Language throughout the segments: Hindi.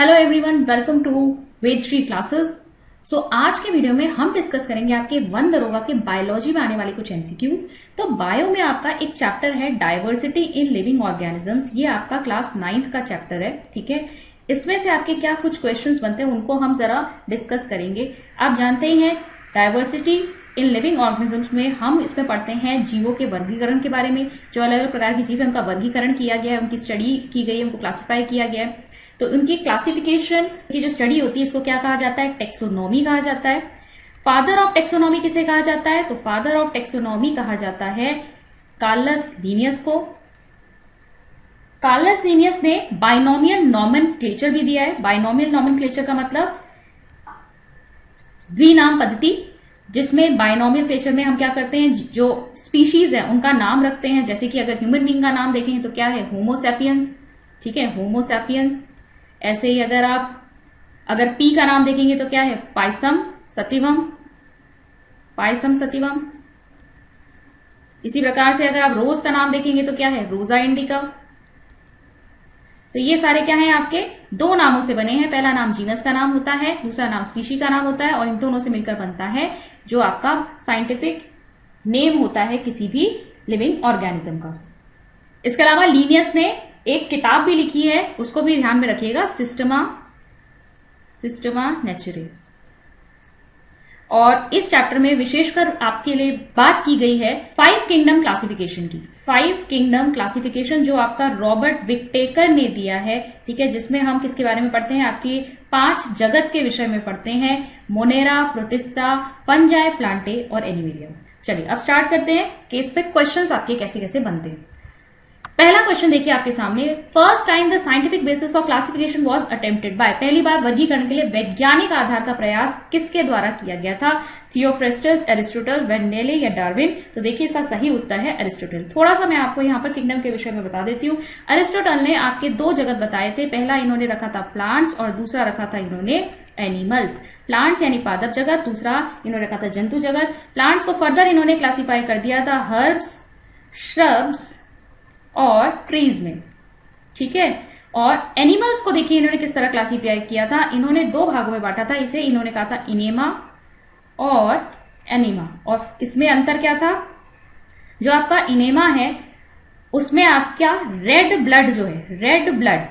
Hello everyone, welcome to Ved Shri classes. So आज के वीडियो में हम डिस्कस करेंगे आपके वन दरोगा के बायोलॉजी में आने वाले कुछ एमसीक्यूज। तो बायो में आपका एक चैप्टर है डाइवर्सिटी इन लिविंग ऑर्गेनिजम्स। ये आपका क्लास 9th का चैप्टर है, ठीक है। इसमें से आपके क्या कुछ क्वेश्चंस बनते हैं उनको हम जरा डिस्कस करेंगे। आप जानते ही हैं डाइवर्सिटी इन लिविंग ऑर्गेनिजम्स में हम इसमें पढ़ते हैं जीवों के वर्गीकरण के बारे में। जो अलग अलग प्रकार की जीव है उनका वर्गीकरण किया गया है, उनकी स्टडी की गई है, उनको क्लासिफाई किया गया है। तो उनकी क्लासिफिकेशन की जो स्टडी होती है इसको क्या कहा जाता है? टेक्सोनॉमी कहा जाता है। फादर ऑफ टेक्सोनॉमी किसे कहा जाता है? तो फादर ऑफ टेक्सोनॉमी कहा जाता है कार्लस लिनियस को। कार्लस लिनियस ने बाइनोमियल नॉमेनक्लेचर भी दिया है। बाइनोमियल नॉमेनक्लेचर का मतलब द्विनाम पद्धति, जिसमें बाइनोमियल क्लेचर में हम क्या करते हैं, जो स्पीशीज है उनका नाम रखते हैं। जैसे कि अगर ह्यूमन बीइंग का नाम देखें तो क्या है? होमोसैपियंस, ठीक है, होमोसैपियंस। ऐसे ही अगर पी का नाम देखेंगे तो क्या है? Pisum sativum, Pisum sativum. इसी प्रकार से अगर आप रोज का नाम देखेंगे तो क्या है? Rosa indica. तो ये सारे क्या हैं? आपके दो नामों से बने हैं। पहला नाम जीनस का नाम होता है, दूसरा नाम स्पीशी का नाम होता है, और इन दोनों से मिलकर बनता है जो आपका साइंटिफिक नेम होता है किसी भी लिविंग ऑर्गेनिज्म का। इसके अलावा लीनियस ने एक किताब भी लिखी है, उसको भी ध्यान में रखिएगा, सिस्टमा नेचुरे। और इस चैप्टर में विशेषकर आपके लिए बात की गई है 5 किंगडम क्लासिफिकेशन की। 5 किंगडम क्लासिफिकेशन जो आपका रॉबर्ट विकटेकर ने दिया है, ठीक है, जिसमें हम किसके बारे में पढ़ते हैं? आपकी 5 जगत के विषय में पढ़ते हैं, मोनेरा, प्रोटिस्टा, फंजाई, प्लांटे और एनिमेलियम। चलिए अब स्टार्ट करते हैं कि इस पे क्वेश्चंस आपके कैसे कैसे बनते हैं। पहला क्वेश्चन देखिए आपके सामने, first time the scientific basis for classification was attempted by. पहली बार वर्गीकरण के लिए वैज्ञानिक आधार का प्रयास किसके द्वारा किया गया था? थियोफ्रेस्टस, एरिस्टोटल, वेंडेले या डार्विन? तो देखिए इसका सही उत्तर है एरिस्टोटल। थोड़ा सा मैं आपको यहाँ पर किंगडम के विषय में बता देती हूँ। एरिस्टोटल ने आपके 2 जगत बताए थे। पहला इन्होंने रखा था प्लांट्स और दूसरा रखा था इन्होंने एनिमल्स। प्लांट्स यानी पादप जगत, दूसरा इन्होंने रखा था जंतु जगत। प्लांट्स को फर्दर इन्होंने क्लासीफाई कर दिया था हर्ब्स, श्रब्स और ट्रीज में, ठीक है। और एनिमल्स को देखिए इन्होंने किस तरह क्लासिफाई किया था। इन्होंने 2 भागों में बांटा था इसे। इन्होंने कहा था इनेमा और एनिमा। और इसमें अंतर क्या था? जो आपका इनेमा है उसमें आपका रेड ब्लड जो है, रेड ब्लड,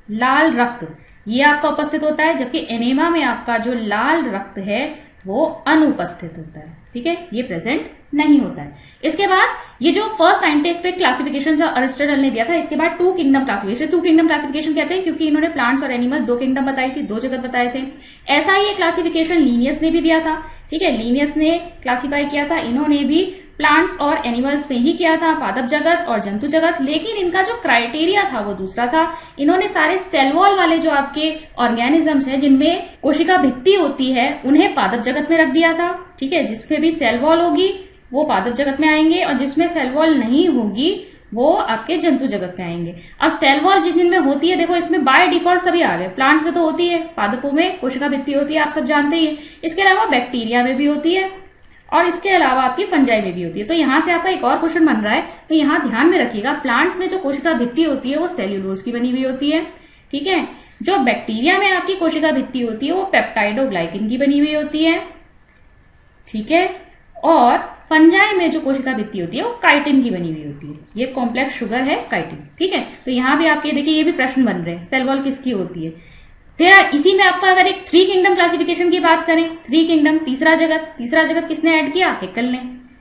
लाल रक्त, ये आपका उपस्थित होता है, जबकि एनेमा में आपका जो लाल रक्त है वो अनुपस्थित होता है, ठीक है, ये प्रेजेंट नहीं होता है। इसके बाद ये जो फर्स्ट साइंटिफिक क्लासिफिकेशन जो अरिस्टोटल ने दिया था, इसके बाद 2 किंगडम क्लासिफिकेशन। 2 किंगडम क्लासिफिकेशन कहते हैं क्योंकि इन्होंने प्लांट्स और एनिमल 2 किंगडम बताई थी, 2 जगत बताए थे। ऐसा ही एक क्लासिफिकेशन लीनियस ने भी दिया था, ठीक है। लीनियस ने क्लासिफाई किया था, इन्होंने भी प्लांट्स और एनिमल्स में ही किया था, पादप जगत और जंतु जगत। लेकिन इनका जो क्राइटेरिया था वो दूसरा था। इन्होंने सारे सेल वॉल वाले जो आपके ऑर्गेनिजम्स हैं जिनमें कोशिका भित्ति होती है उन्हें पादप जगत में रख दिया था, ठीक है। जिसमें भी सेल वॉल होगी वो पादप जगत में आएंगे, और जिसमें सेल वॉल नहीं होगी वो आपके जंतु जगत में आएंगे। अब सेल वॉल जिनमें होती है, देखो इसमें बाय डिफॉल्ट सभी आ गए। प्लांट्स में तो होती है, पादपों में कोशिका भित्ति होती है, आप सब जानते ही है। इसके अलावा बैक्टीरिया में भी होती है और इसके अलावा आपकी फंजाई में भी होती है। तो यहां से आपका एक और क्वेश्चन बन रहा है, तो यहां ध्यान में रखिएगा, प्लांट्स में जो कोशिका भित्ति होती है वो सेल्यूलोज की बनी हुई होती है, ठीक है। जो बैक्टीरिया में आपकी कोशिका भित्ति होती है वो पेप्टाइडोग्लाइकिन की बनी हुई होती है, ठीक है। और फंजाई में जो कोशिका भित्ति होती है वो काइटिन की बनी हुई होती है। ये कॉम्प्लेक्स शुगर है काइटिन, ठीक है। तो यहां भी आपके देखिए ये भी प्रश्न बन रहे हैं, सेल वॉल किसकी होती है। फिर इसी में आपका अगर एक 3 किंगडम क्लासिफिकेशन की बात करें, 3 किंगडम, तीसरा जगत किसने ऐड किया? हैकल ने,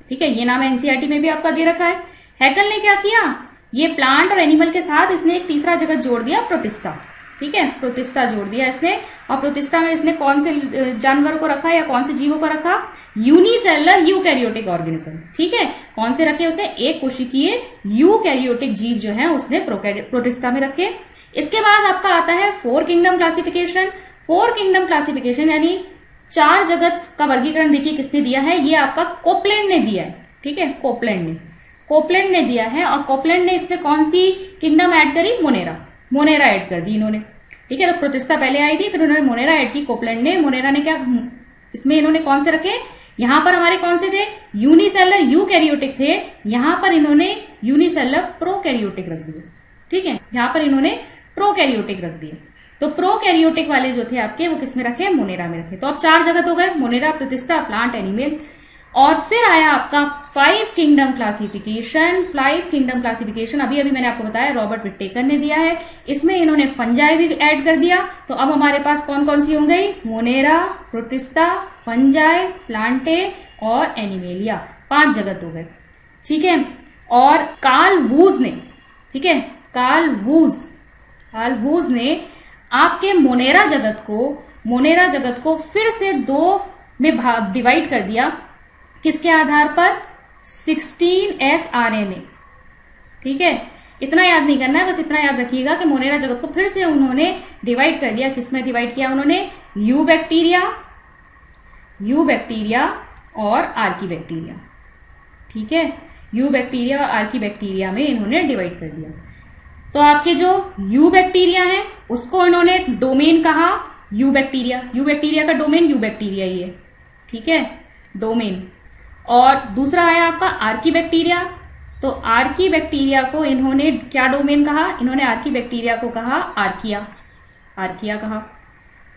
ठीक है। ये नाम एनसीईआरटी में भी आपका दे रखा है। हैकल ने क्या किया? ये प्लांट और एनिमल के साथ इसने एक तीसरा जगत जोड़ दिया, प्रोटिस्टा, ठीक है, प्रोटिस्टा जोड़ दिया इसने। और प्रोटिस्टा में इसने कौन से जानवर को रखा या कौन से जीवों को रखा? यूनिसेलुलर यूकैरियोटिक ऑर्गेनिज्म, ठीक है। कौन से रखे उसने? एक कोशिकीय यूकैरियोटिक जीव जो है उसने प्रोटिस्टा में रखे। इसके बाद आपका आता है 4 किंगडम क्लासिफिकेशन। 4 किंगडम क्लासिफिकेशन यानी 4 जगत का वर्गीकरण देखिए किसने दिया है? ये आपका कोपलैंड ने दिया है, ठीक है, कोपलैंड ने दिया है। और कोपलैंड ने इसमें कौन सी किंगडम ऐड करी? मोनेरा ऐड कर दी इन्होंने, ठीक है। तो प्रोटिस्टा पहले आई थी, फिर उन्होंने मोनेरा ऐड की कोपलैंड ने। मोनेरा ने क्या इसमें इन्होंने कौन से रखे? यहां पर हमारे कौन से थे? यूनिसेलुलर यूकैरियोटिक थे, यहां पर इन्होंने यूनिसेलुलर प्रोकैरियोटिक रख दिए, ठीक है, यहां पर इन्होंने प्रोकैरियोटिक रख दिए। तो प्रोकैरियोटिक वाले जो थे आपके वो किस में रखे, मोनेरा में रखे। तो अब 4 जगत हो गए, मोनेरा, प्रोटिस्टा, प्लांट, एनिमल। और फिर आया आपका 5 किंगडम क्लासिफिकेशन। 5 किंगडम क्लासिफिकेशन अभी अभी मैंने आपको बताया रॉबर्ट विटेकर ने दिया है। इसमें इन्होंने फंजाई भी ऐड कर दिया। तो अब हमारे पास कौन कौन सी हो गई, मोनेरा, प्रोटिस्टा, फंजाई, प्लांटे और एनिमेलिया। 5 जगत हो गए, ठीक है। और कार्ल वूज ने, ठीक है, कार्ल वूज ने आपके मोनेरा जगत को फिर से 2 में डिवाइड कर दिया। किसके आधार पर, 16s RNA, ठीक है। इतना याद नहीं करना है, बस इतना याद रखिएगा कि मोनेरा जगत को फिर से उन्होंने डिवाइड कर दिया। किसमें डिवाइड किया उन्होंने, यू बैक्टीरिया और आर्की बैक्टीरिया, ठीक है। यू बैक्टीरिया और आर्की बैक्टीरिया में इन्होंने डिवाइड कर दिया। तो आपके जो यू बैक्टीरिया है उसको इन्होंने डोमेन कहा यू बैक्टीरिया का डोमेन यू बैक्टीरिया ही है, ठीक है, डोमेन। और दूसरा आया आपका आर्की बैक्टीरिया। तो आर्की बैक्टीरिया को इन्होंने क्या डोमेन कहा, इन्होंने आर्की बैक्टीरिया को कहा आर्किया कहा,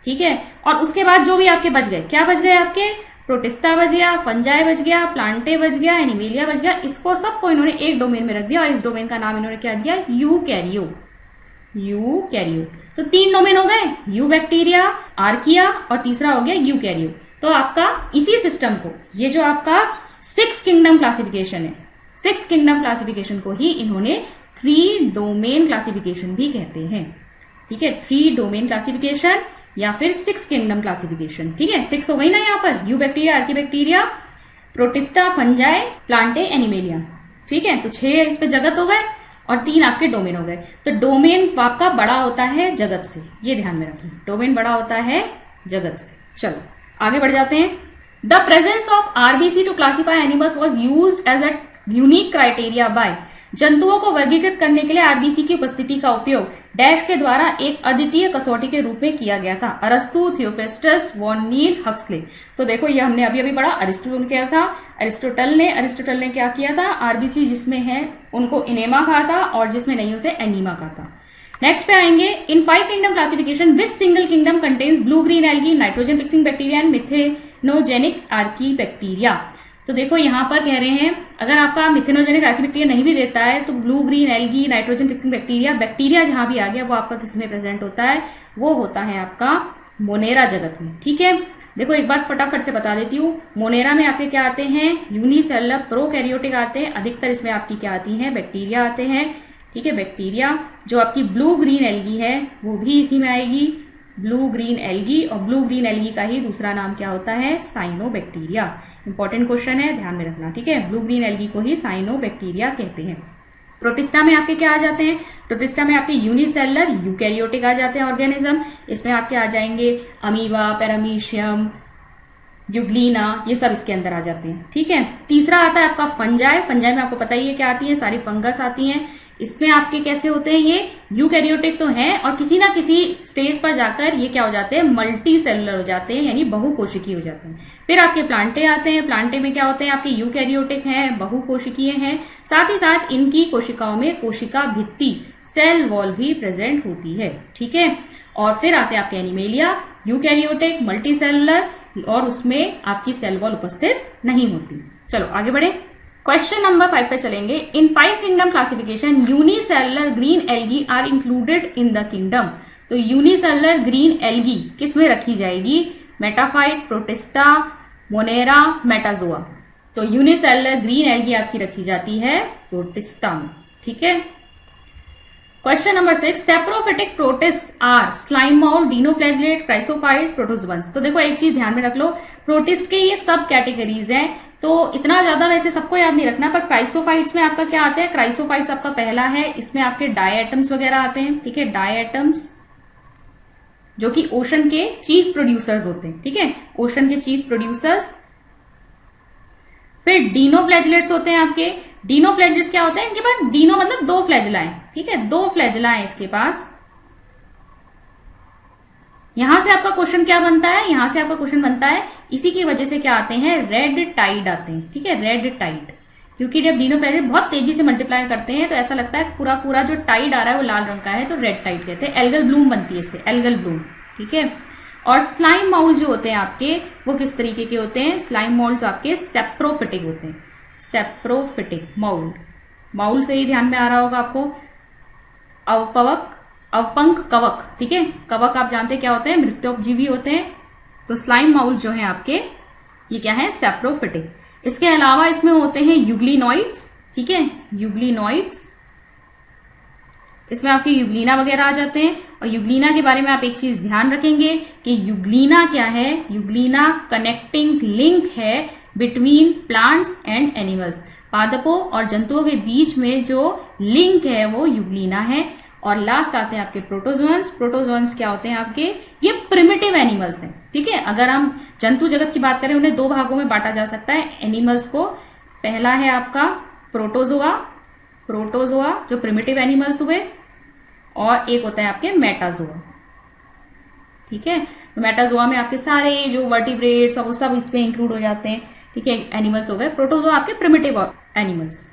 ठीक है। और उसके बाद जो भी आपके बच गए, क्या बच गए आपके, प्रोटिस्टा बच गया, फंजाई बच गया, प्लांटे बच गया, एनिमेलिया बच गया। इसको सबको इन्होंने एक डोमेन में रख दिया और इस डोमेन का नाम इन्होंने क्या दिया, यूकैरियो। तो 3 डोमेन हो गए, यू बैक्टीरिया, आर्किया और तीसरा हो गया यूकैरियो। तो आपका इसी सिस्टम को, ये जो आपका 6 किंगडम क्लासिफिकेशन है, 6 किंगडम क्लासिफिकेशन को ही इन्होंने 3 डोमेन क्लासिफिकेशन भी कहते हैं, ठीक है। 3 डोमेन क्लासिफिकेशन या फिर 6 किंगडम क्लासिफिकेशन, ठीक है। 6 हो गई ना यहाँ पर, you bacteria, Archie bacteria, protista, fungi, Plantae, animalia, ठीक है। तो 6 इस पे जगत हो गए और 3 आपके डोमेन हो गए। तो डोमेन आपका बड़ा होता है जगत से, ये ध्यान में रखें, डोमेन बड़ा होता है जगत से। चलो आगे बढ़ जाते हैं। The presence of RBC to classify animals was used as a unique criteria by. जंतुओं को वर्गीकृत करने के लिए आरबीसी की उपस्थिति का उपयोग डैश के द्वारा एक अद्वितीय कसौटी के रूप में किया गया था, अरस्तु, थियोफेस्टस, वॉन नील, हक्सले। तो देखो ये हमने अभी अभी पढ़ा, अरिस्टोटल किया था, अरिस्टोटल ने क्या किया था, आरबीसी जिसमें है उनको इनेमा कहा था और जिसमें नहीं उसे एनीमा कहा था। नेक्स्ट पे आएंगे, in 5 kingdom classification which single kingdom contains blue green algae, nitrogen fixing bacteria and methanogenic archaebacteria. तो देखो यहाँ पर कह रहे हैं अगर आपका मिथेनोजेनिक आर्की बैक्टीरिया नहीं भी देता है तो blue green algae, nitrogen fixing bacteria जहां भी आ गया वो आपका किसमें प्रेजेंट होता है, वो होता है आपका मोनेरा जगत में, ठीक है। देखो एक बात फटाफट से बता देती हूँ, मोनेरा में आपके क्या आते हैं, यूनिसेलुलर प्रोकैरियोटिक आते हैं, अधिकतर इसमें आपकी क्या आती है, बैक्टीरिया आते हैं, ठीक है, बैक्टीरिया। जो आपकी ब्लू ग्रीन एल्गी है वो भी इसी में आएगी, ब्लू ग्रीन एल्गी, और ब्लू ग्रीन एल्गी का ही दूसरा नाम क्या होता है, साइनोबैक्टीरिया। इंपॉर्टेंट क्वेश्चन है, ध्यान में रखना, ठीक है। ब्लू ग्रीन एल्गी को ही साइनोबैक्टीरिया कहते हैं। प्रोटिस्टा में आपके क्या आ जाते हैं, प्रोटिस्टा में आपके यूनिसेलुलर यूकैरियोटिक आ जाते हैं ऑर्गेनिज्म। इसमें आपके आ जाएंगे अमीबा, पैरामीशियम, यूग्लिना, ये सब इसके अंदर आ जाते हैं, ठीक है। तीसरा आता है आपका फंजाई में आपको पता ही है क्या आती है, सारी फंगस आती हैं। इसमें आपके कैसे होते हैं, ये यूकैरियोटिक तो हैं और किसी ना किसी स्टेज पर जाकर ये क्या हो जाते हैं, मल्टी सेलुलर हो जाते हैं, यानी बहुकोशिकीय हो जाते हैं। फिर आपके प्लांटे आते हैं, प्लांटे में क्या होते हैं, आपके यूकैरियोटिक हैं, बहुकोशिकीय हैं, साथ ही साथ इनकी कोशिकाओं में कोशिका भित्ति, सेल वॉल भी प्रेजेंट होती है, ठीक है। और फिर आते हैं आपके एनिमेलिया, यूकैरियोटिक, मल्टी सेलुलर, और उसमें आपकी सेल वॉल उपस्थित नहीं होती। चलो आगे बढ़े, क्वेश्चन नंबर 5 पे चलेंगे। In 5 kingdom classification unicellular green algae are included in the kingdom. तो यूनिसेलुलर ग्रीन एल्गी किस में रखी जाएगी, मेटाफाइट, प्रोटिस्टा, मोनेरा, मेटाजोआ। तो यूनिसेलुलर ग्रीन एल्गी आपकी रखी जाती है प्रोटिस्टा में, ठीक है। Question number 6, saprophytic protist are slime mould, dinoflagellate, chrysophyte, protozoans. तो देखो एक चीज ध्यान में रख लो, प्रोटिस्ट के ये सब कैटेगरीज हैं, तो इतना ज्यादा वैसे सबको याद नहीं रखना, पर क्राइसोफाइट्स में आपका क्या आता है, क्राइसोफाइट्स आपका पहला है, इसमें आपके डायएटम्स वगैरह आते हैं, ठीक है, डायएटम्स जो कि ओशन के चीफ प्रोड्यूसर्स होते हैं, ठीक है, ओशन के चीफ प्रोड्यूसर्स। फिर डीनोफ्लैजिलेट्स होते हैं आपके, डीनोफ्लैजिलेट्स क्या होते हैं, इनके पास डीनो मतलब 2 फ्लैजिला, ठीक है, 2 फ्लैजिला इसके पास। यहां से आपका क्वेश्चन क्या बनता है, यहां से आपका क्वेश्चन बनता है, इसी की वजह से क्या आते हैं, रेड टाइड आते हैं, ठीक है, रेड टाइड। क्योंकि जब डिनोप्लाज्मिक बहुत तेजी से मल्टीप्लाई करते हैं तो ऐसा लगता है पूरा पूरा जो टाइड आ रहा है वो लाल रंग का है, तो रेड टाइड कहते हैं। एल्गल ब्लूम बनती है इससे, एल्गल ब्लूम, ठीक है। और स्लाइम माउल जो होते हैं आपके, वो किस तरीके के होते हैं? स्लाइम माउल्स आपके सेप्रोफिटिक होते हैं, सेप्रोफिटिक माउल। माउल से ही ध्यान में आ रहा होगा आपको, अवपवक, अवपंक कवक, ठीक है। कवक आप जानते हैं क्या होते हैं? मृत्योपजीवी होते हैं। तो स्लाइम माउल्स जो है आपके, ये क्या है? सेप्रोफिटिक। इसके अलावा इसमें होते हैं यूग्लिनॉइड्स, ठीक है, यूग्लिनॉइड्स। इसमें आपके यूग्लिना वगैरह आ जाते हैं। और यूग्लिना के बारे में आप एक चीज ध्यान रखेंगे कि यूग्लिना क्या है? यूग्लिना कनेक्टिंग लिंक है बिटवीन प्लांट्स एंड एनिमल्स। पादपों और जंतुओं के बीच में जो लिंक है वो यूग्लिना है। और लास्ट आते हैं आपके प्रोटोजोअन्स। प्रोटोजोअन्स क्या होते हैं आपके? ये प्रिमिटिव एनिमल्स हैं, ठीक है। अगर हम जंतु जगत की बात करें, उन्हें दो भागों में बांटा जा सकता है एनिमल्स को। पहला है आपका प्रोटोजोआ, प्रोटोजोआ जो प्रिमिटिव एनिमल्स हुए, और एक होता है आपके मेटाजोआ, ठीक है। तो मेटाजोआ में आपके सारे जो वर्टिब्रेट्स और वो सब इसमें इंक्लूड हो जाते हैं, ठीक है, एनिमल्स हो गए। प्रोटोजोआ आपके प्रिमिटिव एनिमल्स।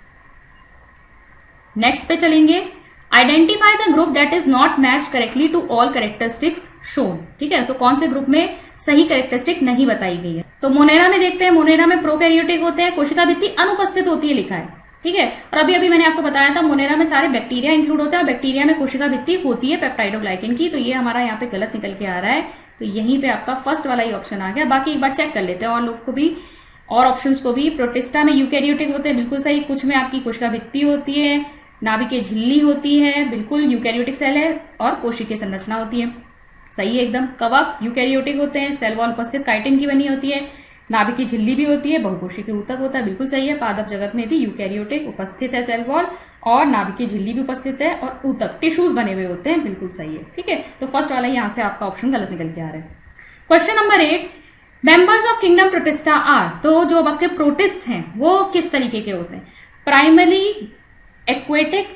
नेक्स्ट पे चलेंगे, identify the group that is not match correctly to all characteristics shown, ठीक है। तो कौन से ग्रुप में सही कैरेक्टरिस्टिक नहीं बताई गई है? तो मोनेरा में देखते हैं, मोनेरा में प्रोकैरियोटिक होते हैं, कोशिका भित्ति अनुपस्थित होती है लिखा है, ठीक है। और अभी अभी मैंने आपको बताया था मोनेरा में सारे बैक्टीरिया इंक्लूड होता है, बैक्टीरिया में कोशिका भित्ति होती है पेप्टाइडोग्लाइकेन की। तो ये हमारा यहाँ पे गलत निकल के आ रहा है, तो यहीं पे आपका फर्स्ट वाला ही ऑप्शन आ गया। बाकी एक बार चेक कर लेते हैं और लोग को भी, और ऑप्शंस को भी। प्रोटिस्टा में यूकैरियोटिक होते हैं, बिल्कुल सही। कुछ में आपकी कोशिका भित्ति होती है, नाभिकीय झिल्ली होती है, बिल्कुल यूकैरियोटिक सेल है, और कोशिकीय संरचना होती है, सही है एकदम। कवक यूकैरियोटिक होते हैं, सेल वॉल उपस्थित काइटिन की बनी होती है, नाभिकीय झिल्ली भी होती है, बहुकोशिकीय ऊतक होता है, बिल्कुल सही है। पादप जगत में भी यूकैरियोटिक उपस्थित है सेल वॉल, और नाभिकीय झिल्ली भी उपस्थित है, और ऊतक टिश्यूज बने हुए होते हैं, बिल्कुल सही है, ठीक है। तो फर्स्ट वाला यहां से आपका ऑप्शन गलत निकल के आ रहा है। Question number 8, members of kingdom Protista are. तो जो आपके प्रोटिस्ट हैं वो किस तरीके के होते हैं? प्राइमरी एक्वेटिक,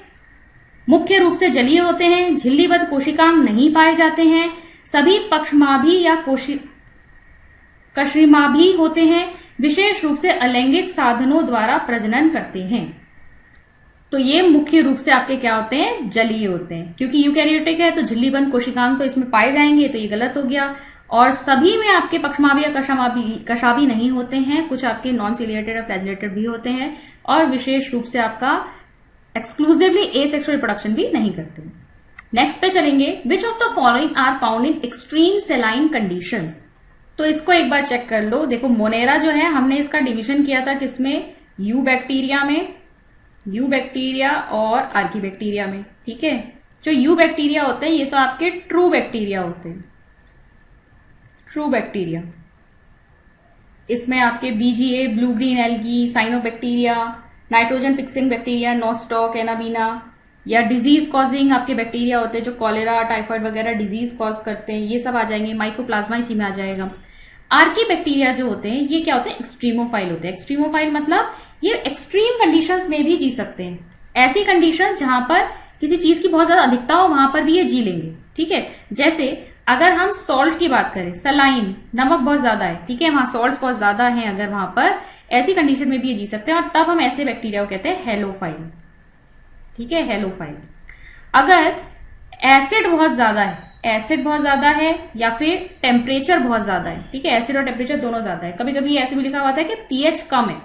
मुख्य रूप से जलीय होते हैं, झिल्लीबद्ध कोशिकांग नहीं पाए जाते हैं, सभी पक्षमाभी या कशरिमाभी होते हैं, विशेष रूप से अलैंगिक साधनों द्वारा प्रजनन करते हैं। तो ये मुख्य रूप से आपके क्या होते हैं? जलीय होते हैं। क्योंकि यूकैरियोटिक है तो झिल्लीबंद कोशिकांग तो इसमें पाए जाएंगे, तो ये गलत हो गया। और सभी में आपके पक्षमाभी या कशाभी नहीं होते हैं, कुछ आपके नॉन सिलिएटेड और फ्लैजिलेटेड भी होते हैं, और विशेष रूप से आपका एक्सक्लूसिवली एसेक्सुअल रिप्रोडक्शन भी नहीं करते। नेक्स्ट पे चलेंगे, which of the following are found in extreme saline conditions. तो इसको एक बार चेक कर लो। देखो मोनेरा जो है हमने इसका डिवीजन किया था किसमें? यू बैक्टीरिया में, यू बैक्टीरिया और आर्की बैक्टीरिया में, ठीक है। जो यू बैक्टीरिया होते हैं ये तो आपके ट्रू बैक्टीरिया होते हैं, ट्रू बैक्टीरिया। इसमें आपके BGA, blue green algae, cyanobacteria, nitrogen fixing bacteria, Nostoc, Anabaena, या डिजीज कॉजिंग आपके बैक्टीरिया होते हैं जो कॉलेरा, टाइफाइड वगैरह डिजीज कॉज करते हैं, ये सब आ जाएंगे। माइकोप्लाज्मा इसी में आ जाएगा। आर्की बैक्टीरिया जो होते हैं ये क्या होते हैं? एक्सट्रीमोफाइल होते हैं। एक्सट्रीमोफाइल मतलब ये एक्सट्रीम कंडीशंस में भी जी सकते हैं, ऐसी कंडीशंस जहां पर किसी चीज की बहुत ज्यादा अधिकता हो वहां पर भी ये जी लेंगे, ठीक है। जैसे अगर हम सॉल्ट की बात करें, सलाइन, नमक बहुत ज्यादा है, ठीक है, वहां सॉल्ट बहुत ज्यादा है, अगर वहां पर ऐसी कंडीशन में भी ये जी सकते हैं, और तब हम ऐसे बैक्टीरिया को कहते हैं हेलोफाइल, ठीक है, हेलोफाइल। अगर एसिड बहुत ज्यादा है, एसिड बहुत ज्यादा है, या फिर टेम्परेचर बहुत ज्यादा है, ठीक है, एसिड और टेम्परेचर दोनों ज्यादा है। कभी कभी ऐसे भी लिखा हुआ है कि पीएच कम है,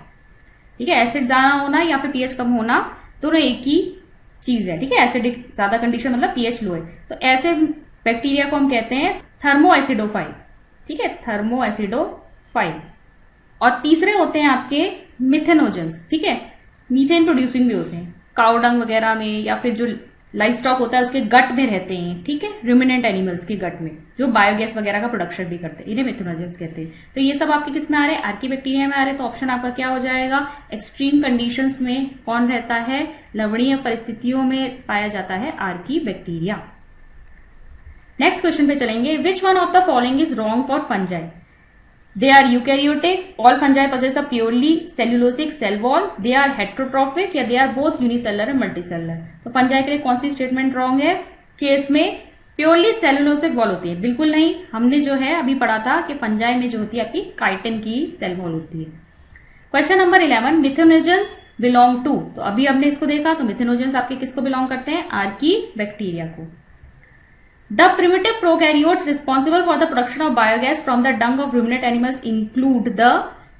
ठीक है, एसिड ज्यादा होना या फिर पीएच कम होना दोनों एक ही चीज है, ठीक है। एसिडिक ज्यादा कंडीशन मतलब पीएच लो है, तो ऐसे बैक्टीरिया को हम कहते हैं थर्मो एसिडोफाइल, ठीक है, थर्मो एसिडोफाइल। और तीसरे होते हैं आपके मिथेनोजेंस, ठीक है, मीथेन प्रोड्यूसिंग भी होते हैं, काउडंग वगैरह में, या फिर जो लाइफ स्टॉक होता है उसके गट में रहते हैं, ठीक है, रूमिनेंट एनिमल्स के गट में, जो बायोगैस वगैरह का प्रोडक्शन भी करते हैं, इन्हें मिथेनोजेंस कहते हैं। तो ये सब आपके किस में आ रहे हैं? आर्की बैक्टीरिया में आ रहे हैं। तो ऑप्शन आपका क्या हो जाएगा? एक्सट्रीम कंडीशंस में कौन रहता है? लवणीय परिस्थितियों में पाया जाता है आर्की बैक्टीरिया। नेक्स्ट क्वेश्चन पे चलेंगे, which one of the following is wrong for fungi? They are eukaryotic. All fungi possess a purely cellulosic cell wall. They are heterotrophic या they are both unicellular and multicellular. तो फंजाई के लिए कौन सी स्टेटमेंट रॉन्ग है? कि इसमें प्योरली सेलुलोसिक वॉल होती है। बिल्कुल नहीं, हमने जो है अभी पढ़ा था कि फंजाई में जो होती है आपकी काइटिन की सेल वॉल होती है। Question number 11, methanogens belong to. तो अभी हमने इसको देखा, तो मिथेनोजेंस आपके किसको बिलोंग करते हैं? आर्की बैक्टीरिया को। The primitive prokaryotes responsible for the production of biogas from the Dang of ruminant animals include the.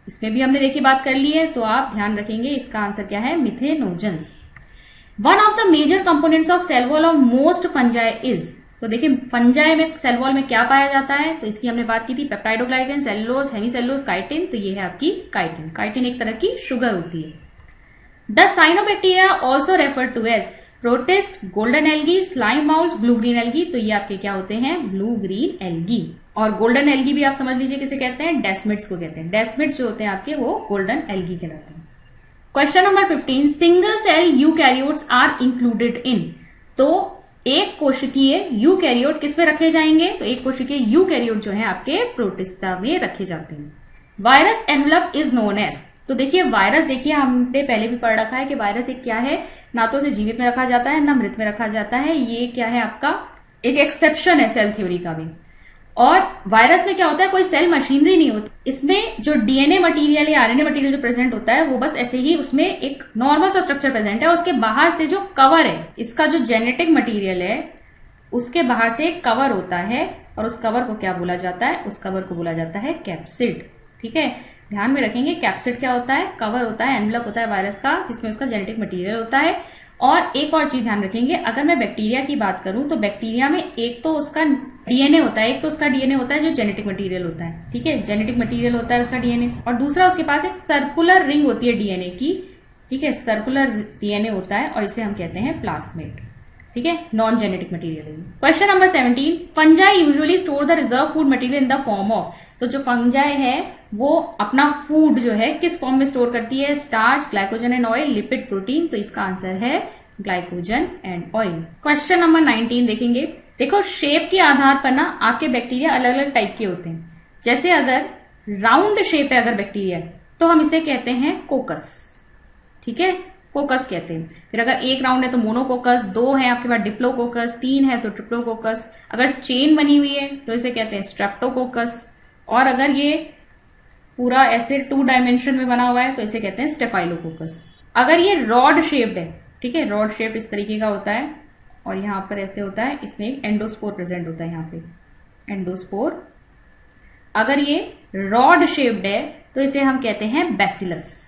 इसमें भी हमने देखी बात कर ली है, तो आप ध्यान रखेंगे इसका आंसर क्या है? Methanogens. One of the major components of cell wall of most fungi is. तो देखिए फंजाई में सेल वॉल में क्या पाया जाता है? तो इसकी हमने बात की थी, पेप्टाइडोग्लाइकन, सेलुलोज, हेमीसेलुलोज, काइटिन। तो ये है आपकी काइटिन। काइटिन एक तरह की शुगर होती है। The cyanobacteria also refer to as protist, golden algae, slime moulds, blue green algae. तो ये आपके क्या होते हैं? Blue green algae. और गोल्डन एल्गी भी आप समझ लीजिए किसे कहते हैं? डेस्मिड्स को कहते हैं। डेस्मिड्स जो होते हैं आपके वो गोल्डन एल्गी कहलाते हैं। Question number 15, single cell eukaryotes are included in. तो एक कोशिकीय यूकैरियोट किस में रखे जाएंगे? तो एक कोशिकीय यूकैरियोट जो है आपके प्रोटिस्टा में रखे जाते हैं। Virus envelope is known as. तो देखिए वायरस, देखिए हमने पहले भी पढ़ रखा है कि वायरस एक क्या है, ना तो उसे जीवित में रखा जाता है ना मृत में रखा जाता है। ये क्या है आपका? एक एक्सेप्शन है सेल थ्योरी का भी। और वायरस में क्या होता है? कोई सेल मशीनरी नहीं होती। इसमें जो डीएनए मटेरियल या आरएनए मटेरियल जो प्रेजेंट होता है वो बस ऐसे ही उसमें एक नॉर्मल सा स्ट्रक्चर प्रेजेंट है, और उसके बाहर से जो कवर है, इसका जो जेनेटिक मटेरियल है उसके बाहर से एक कवर होता है, और उस कवर को क्या बोला जाता है? उस कवर को बोला जाता है कैप्सिड। ठीक है, ध्यान में रखेंगे कैप्सिड क्या होता है? कवर होता है, एनवलप होता है वायरस का, जिसमें उसका जेनेटिक मटेरियल होता है। और एक और चीज ध्यान रखेंगे, अगर मैं बैक्टीरिया की बात करूं तो बैक्टीरिया में एक तो उसका डीएनए होता है, एक तो उसका डीएनए होता है जो जेनेटिक मटेरियल होता है। ठीक है, जेनेटिक मटेरियल होता है उसका डीएनए, और दूसरा उसके पास एक सर्कुलर रिंग होती है डीएनए की। ठीक है, सर्कुलर डीएनए होता है और इसे हम कहते हैं प्लास्मिड। ठीक है, non genetic material. Question number 17, fungi usually store the reserve food material in the form of. तो जो फंजाई है वो अपना फूड जो है किस फॉर्म में स्टोर करती है? Starch, glycogen and oil, lipid, protein. तो इसका आंसर है glycogen and oil. Question number 19 देखेंगे। देखो शेप के आधार पर ना आपके बैक्टीरिया अलग अलग टाइप के होते हैं। जैसे अगर राउंड शेप है अगर बैक्टीरिया, तो हम इसे कहते हैं कोकस। ठीक है, कोकस कहते हैं। फिर अगर एक राउंड है तो मोनोकोकस, दो है आपके पास डिप्लोकोकस, तीन है तो ट्रिप्लोकोकस। अगर चेन बनी हुई है तो इसे कहते हैं स्ट्रेप्टोकोकस, और अगर ये पूरा ऐसे 2 डायमेंशन में बना हुआ है तो इसे कहते हैं स्टेफाइलोकोकस। अगर ये रॉड शेप्ड है, ठीक है, रॉड शेप इस तरीके का होता है और यहाँ पर ऐसे होता है, इसमें एक एंडोस्पोर प्रेजेंट होता है, यहाँ पे एंडोस्पोर। अगर ये रॉड शेप्ड है तो इसे हम कहते हैं बैसिलस।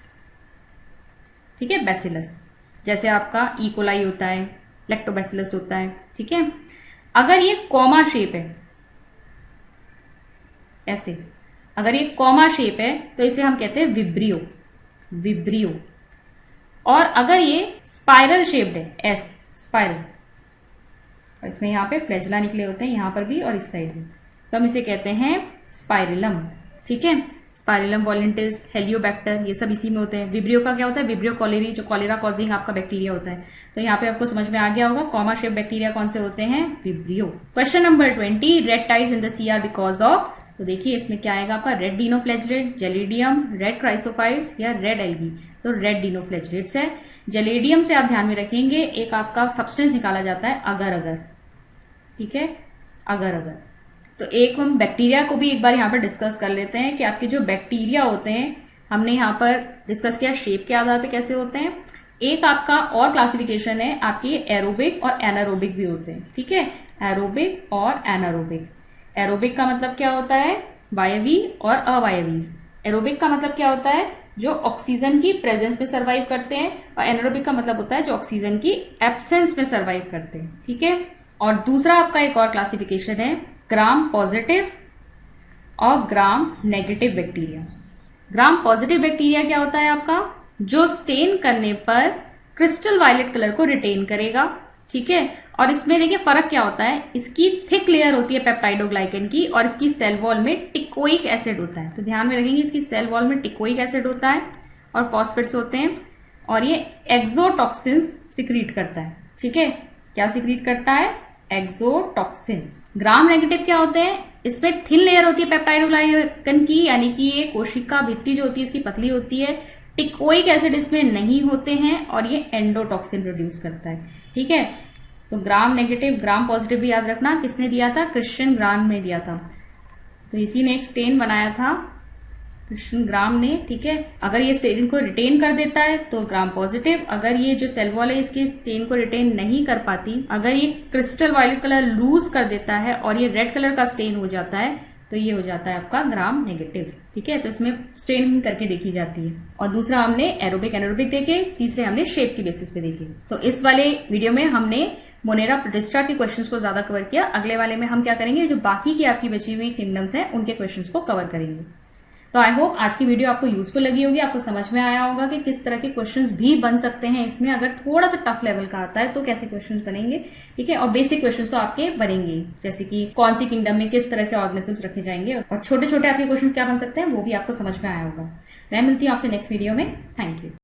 ठीक है, बैसिलस। जैसे आपका इकोलाई होता है, लैक्टोबैसिलस होता है। ठीक है, अगर ये कॉमा शेप है ऐसे, अगर ये कॉमा शेप है तो इसे हम कहते हैं विब्रियो, विब्रियो। और अगर ये स्पाइरल शेप्ड है ऐसे, स्पाइरल, और इसमें यहाँ पे फ्लैजला निकले होते हैं यहाँ पर भी और इस साइड भी, तो हम इसे कहते हैं स्पाइरिलम। ठीक है, स्पाइरिलम वॉलेंटिस, हेलियोबैक्टर, ये सब इसी में होते हैं। विब्रियो का क्या होता है? विब्रियो कॉलेरी, जो कॉलेरा कॉजिंग आपका बैक्टीरिया होता है। तो यहाँ पे आपको समझ में आ गया होगा कॉमा शेप बैक्टीरिया कौन से होते हैं? Vibrio. Question number 20, red tides in the sea are because of. तो देखिए इसमें क्या आएगा आपका? Red dinoflagellate, Gelidium, red chrysophytes या रेड एल्गी। तो रेड डिनोफ्लैजिलेट्स है। जेलिडियम से आप ध्यान में रखेंगे एक आपका सब्सटेंस निकाला जाता है अगर अगर। ठीक है, अगर अगर। तो एक हम बैक्टीरिया को भी एक बार यहाँ पर डिस्कस कर लेते हैं कि आपके जो बैक्टीरिया होते हैं, हमने यहाँ पर डिस्कस किया शेप के आधार पे कैसे होते हैं। एक आपका और क्लासिफिकेशन है आपकी एरोबिक और एनारोबिक भी होते हैं। ठीक है, एरोबिक और एनारोबिक। एरोबिक का मतलब क्या होता है? वायवी और अवायवी। एरोबिक का मतलब क्या होता है? जो ऑक्सीजन की प्रेजेंस में सर्वाइव करते हैं, और एनारोबिक का मतलब होता है जो ऑक्सीजन की एब्सेंस में सर्वाइव करते हैं। ठीक है, और दूसरा आपका एक और क्लासिफिकेशन है ग्राम पॉजिटिव और gram negative bacteria. Gram positive bacteria क्या होता है आपका? जो स्टेन करने पर क्रिस्टल वायलेट कलर को रिटेन करेगा। ठीक है, और इसमें देखिए फर्क क्या होता है, इसकी थिक लेयर होती है पेप्टाइडोग्लाइकन की, और इसकी सेल वॉल में टिकोइक एसिड होता है। तो ध्यान में रखेंगे इसकी सेल वॉल में टिकोइक एसिड होता है और फॉस्फेट्स होते हैं, और ये एक्सोटॉक्सिन्स सिक्रीट करता है। ठीक है, क्या सिक्रीट करता है? एक्सोटॉक्सिन्स। ग्राम नेगेटिव क्या होते हैं? इसमें थिन लेयर होती है पेप्टाइडोग्लाइकन की, यानी कि ये कोशिका भित्ति जो होती है इसकी पतली होती है। टिकोइक एसिड इसमें नहीं होते हैं, और ये एंडोटॉक्सिन प्रोड्यूस करता है। ठीक है, तो ग्राम नेगेटिव ग्राम पॉजिटिव भी याद रखना। किसने दिया था? क्रिश्चियन ग्राम ने दिया था। तो इसी ने एक स्टेन बनाया था कृष्ण ग्राम ने, ठीक है। अगर ये स्टेन को रिटेन कर देता है तो ग्राम पॉजिटिव। अगर ये जो सेल वॉल है इसके स्टेन को रिटेन नहीं कर पाती, अगर ये क्रिस्टल वायलेट कलर लूज कर देता है और ये रेड कलर का स्टेन हो जाता है तो ये हो जाता है आपका ग्राम नेगेटिव, ठीक है। तो इसमें स्टेन करके देखी जाती है। और दूसरा हमने एरोबिक एनारोबिक देखे, तीसरे हमने शेप की बेसिस पे देखे। तो इस वाले वीडियो में हमने मोनेरा प्रतिष्ठा के क्वेश्चंस को ज्यादा कवर किया। अगले वाले में हम क्या करेंगे, जो बाकी की आपकी बची हुई किंगडम्स हैं उनके क्वेश्चंस को कवर करेंगे। तो आई होप आज की वीडियो आपको यूजफुल लगी होगी, आपको समझ में आया होगा कि किस तरह के क्वेश्चंस भी बन सकते हैं इसमें। अगर थोड़ा सा टफ लेवल का आता है तो कैसे क्वेश्चंस बनेंगे, ठीक है। और बेसिक क्वेश्चंस तो आपके बनेंगे, जैसे कि कौन सी किंगडम में किस तरह के ऑर्गेनिजम्स रखे जाएंगे, और छोटे छोटे आपके क्वेश्चंस क्या बन सकते हैं वो भी आपको समझ में आया होगा। मैं मिलती हूँ आपसे नेक्स्ट वीडियो में। Thank you.